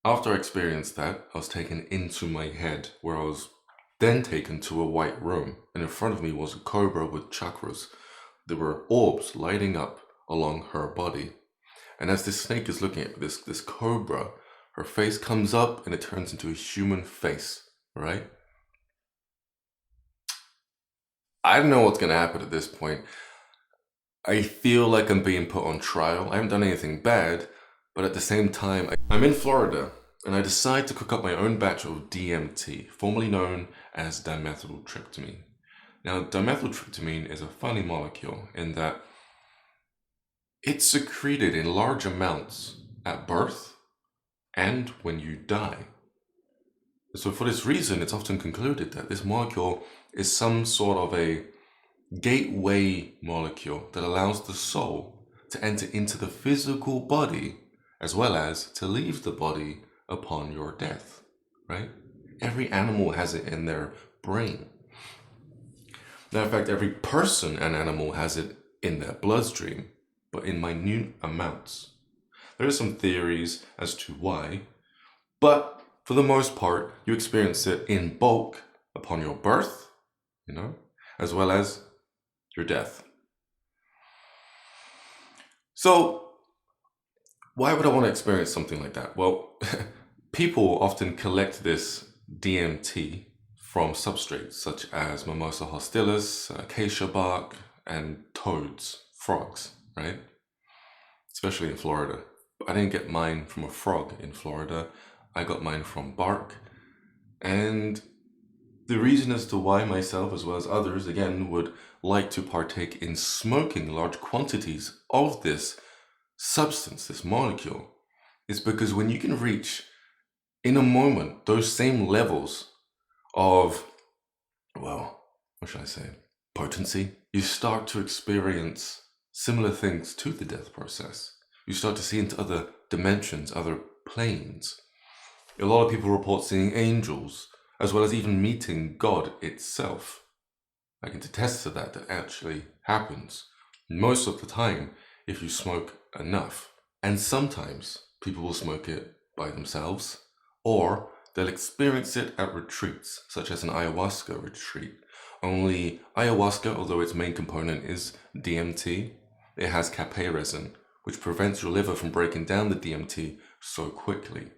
After I experienced that, I was taken into my head, where I was then taken to a white room, and in front of me was a cobra with chakras. There were orbs lighting up along her body. And as this snake is looking at this cobra, her face comes up and it turns into a human face, right? I don't know what's going to happen at this point. I feel like I'm being put on trial. I haven't done anything bad, but at the same time, I'm in Florida and I decide to cook up my own batch of DMT, formerly known as dimethyltryptamine. Now, dimethyltryptamine is a funny molecule in that it's secreted in large amounts at birth and when you die. So for this reason, it's often concluded that this molecule is some sort of a gateway molecule that allows the soul to enter into the physical body as well as to leave the body upon your death, right? Every animal has it in their brain. Now, in fact, every person and animal has it in their bloodstream, but in minute amounts. There are some theories as to why, but for the most part, you experience it in bulk upon your birth, as well as your death. So, why would I want to experience something like that? Well, people often collect this DMT from substrates such as Mimosa hostilis, acacia bark, and toads, frogs, right? Especially in Florida. But I didn't get mine from a frog in Florida. I got mine from bark. And the reason as to why myself, as well as others, again, would like to partake in smoking large quantities of this substance, this molecule, is because when you can reach, in a moment, those same levels of, well, what should I say, potency, you start to experience similar things to the death process. You start to see into other dimensions, other planes. A lot of people report seeing angels, as well as even meeting God itself. I can attest to that actually happens most of the time if you smoke enough. And sometimes people will smoke it by themselves, or they'll experience it at retreats, such as an ayahuasca retreat. Only ayahuasca, although its main component is DMT, it has cape resin, which prevents your liver from breaking down the DMT so quickly.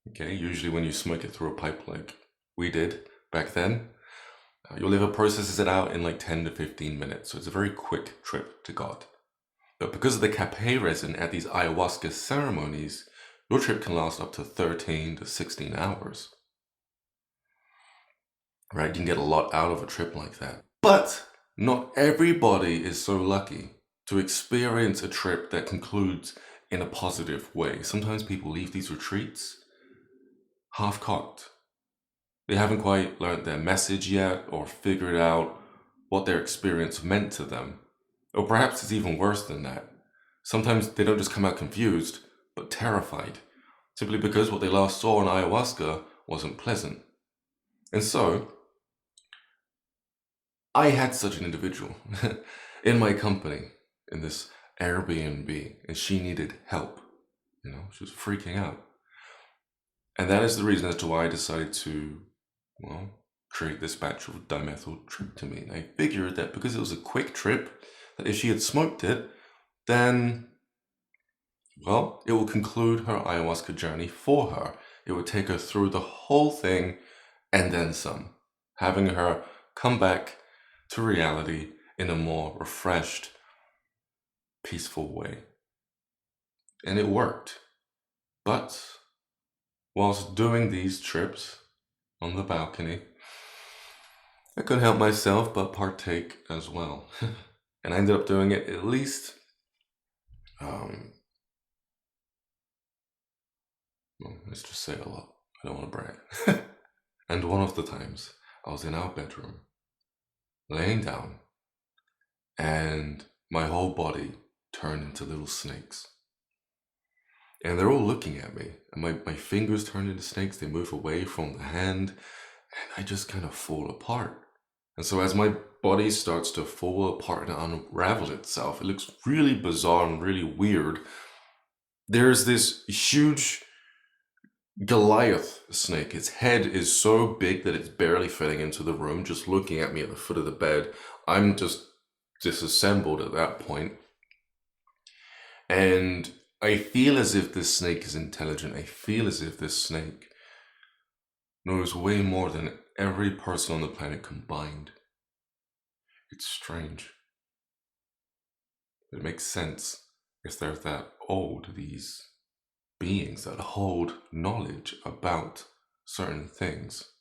Okay, usually when you smoke it through a pipe like we did back then, your liver processes it out in like 10 to 15 minutes. So it's a very quick trip to God. But because of the cape resin at these ayahuasca ceremonies, your trip can last up to 13 to 16 hours. Right? You can get a lot out of a trip like that. But not everybody is so lucky to experience a trip that concludes in a positive way. Sometimes people leave these retreats half-cocked. They haven't quite learned their message yet or figured out what their experience meant to them. Or perhaps it's even worse than that. Sometimes they don't just come out confused, but terrified, simply because what they last saw on ayahuasca wasn't pleasant. And so, I had such an individual in my company, in this Airbnb, and she needed help. She was freaking out. And that is the reason as to why I decided to, create this batch of dimethyltryptamine. I figured that because it was a quick trip, that if she had smoked it, then, it will conclude her ayahuasca journey for her. It would take her through the whole thing and then some, having her come back to reality in a more refreshed, peaceful way. And it worked. But whilst doing these trips on the balcony, I couldn't help myself but partake as well. And I ended up doing it at least, let's just say a lot. I don't want to brag. And one of the times, I was in our bedroom, laying down, and my whole body turned into little snakes. And they're all looking at me, and my fingers turn into snakes. They move away from the hand, and I just kind of fall apart. And so as my body starts to fall apart and unravel itself, it looks really bizarre and really weird. There's this huge Goliath snake. Its head is so big that it's barely fitting into the room. Just looking at me at the foot of the bed, I'm just disassembled at that point. And I feel as if this snake is intelligent. I feel as if this snake knows way more than every person on the planet combined. It's strange. It makes sense if they're that old, these beings that hold knowledge about certain things.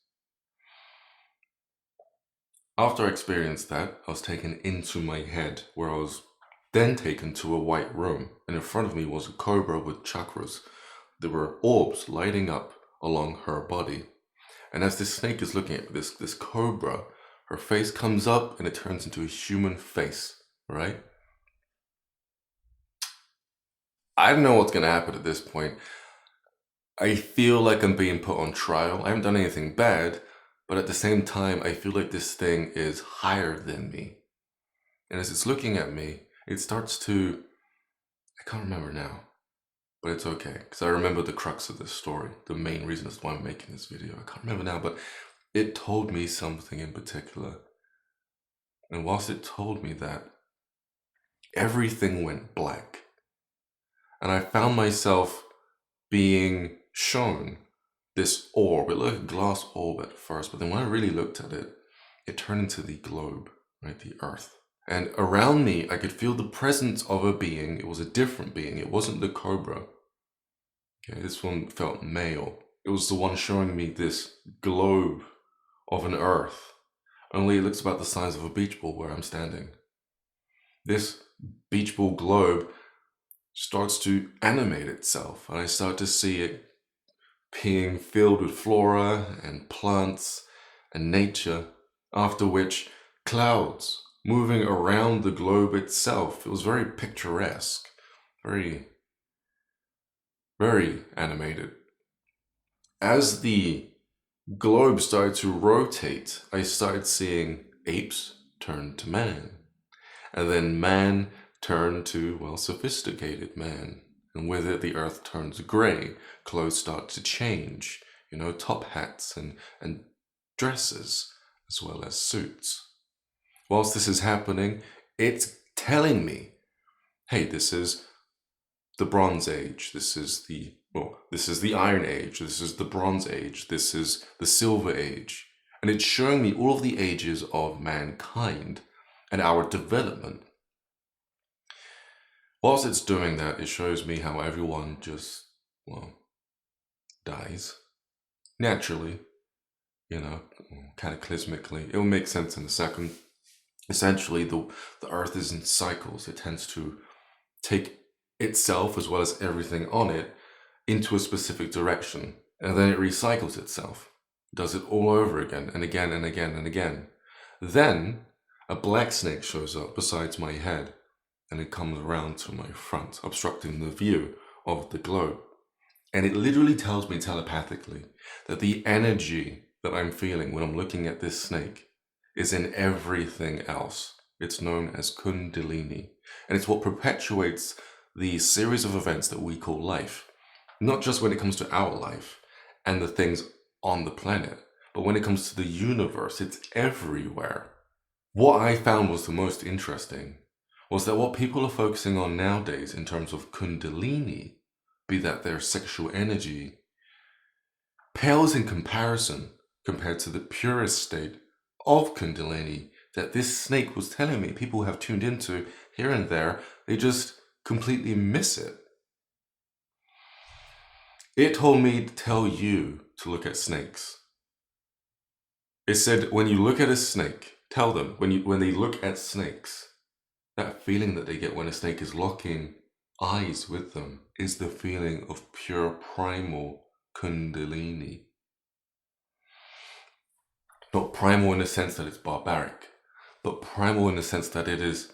After I experienced that, I was taken into my head, where I was then taken to a white room, and in front of me was a cobra with chakras. There were orbs lighting up along her body. And as this snake is looking at this cobra, her face comes up and it turns into a human face, right? I don't know what's going to happen at this point. I feel like I'm being put on trial. I haven't done anything bad, but at the same time, I feel like this thing is higher than me. And as it's looking at me, it starts to, I can't remember now, but it's okay, because I remember the crux of this story, the main reason as to why I'm making this video. I can't remember now, but it told me something in particular. And whilst it told me that, everything went black. And I found myself being shown this orb. It looked like a glass orb at first, but then when I really looked at it, it turned into the globe, right, the earth. And around me, I could feel the presence of a being. It was a different being. It wasn't the cobra. Okay, this one felt male. It was the one showing me this globe of an earth. Only it looks about the size of a beach ball where I'm standing. This beach ball globe starts to animate itself, and I start to see it being filled with flora and plants and nature, after which clouds moving around the globe itself. It was very picturesque, very, very animated. As the globe started to rotate, I started seeing apes turn to man, and then man turned to, well, sophisticated man. And with it, the earth turns gray. Clothes start to change, top hats and dresses, as well as suits. Whilst this is happening, it's telling me, hey, this is the Bronze Age, this is the Iron Age, this is the Bronze Age, this is the Silver Age. And it's showing me all of the ages of mankind and our development. Whilst it's doing that, it shows me how everyone just, dies. Naturally, cataclysmically. It will make sense in a second. Essentially, the earth is in cycles. It tends to take itself, as well as everything on it, into a specific direction. And then it recycles itself. It does it all over again, and again, and again, and again. Then, a black snake shows up beside my head, and it comes around to my front, obstructing the view of the globe. And it literally tells me telepathically that the energy that I'm feeling when I'm looking at this snake is in everything else. It's known as Kundalini, and it's what perpetuates the series of events that we call life. Not just when it comes to our life and the things on the planet, but when it comes to the universe, it's everywhere. What I found was the most interesting was that what people are focusing on nowadays in terms of Kundalini, be that their sexual energy, pales in comparison compared to the purest state of Kundalini that this snake was telling me people have tuned into here and there. They just completely miss it. It told me to tell you to look at snakes. It said, when you look at a snake, tell them, when they look at snakes, that feeling that they get when a snake is locking eyes with them is the feeling of pure primal Kundalini. Not primal in the sense that it's barbaric, but primal in the sense that it is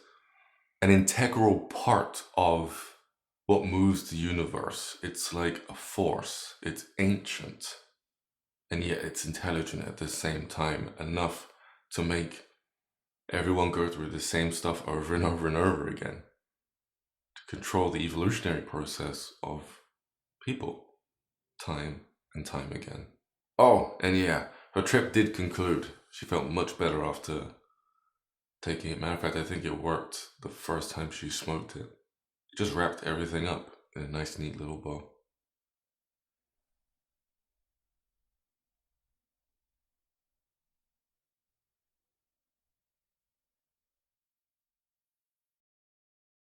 an integral part of what moves the universe. It's like a force. It's ancient, and yet it's intelligent at the same time, enough to make everyone go through the same stuff over and over and over again, to control the evolutionary process of people, time, and time again. Oh, and yeah, her trip did conclude. She felt much better after taking it. Matter of fact, I think it worked the first time she smoked it. It just wrapped everything up in a nice, neat little bow.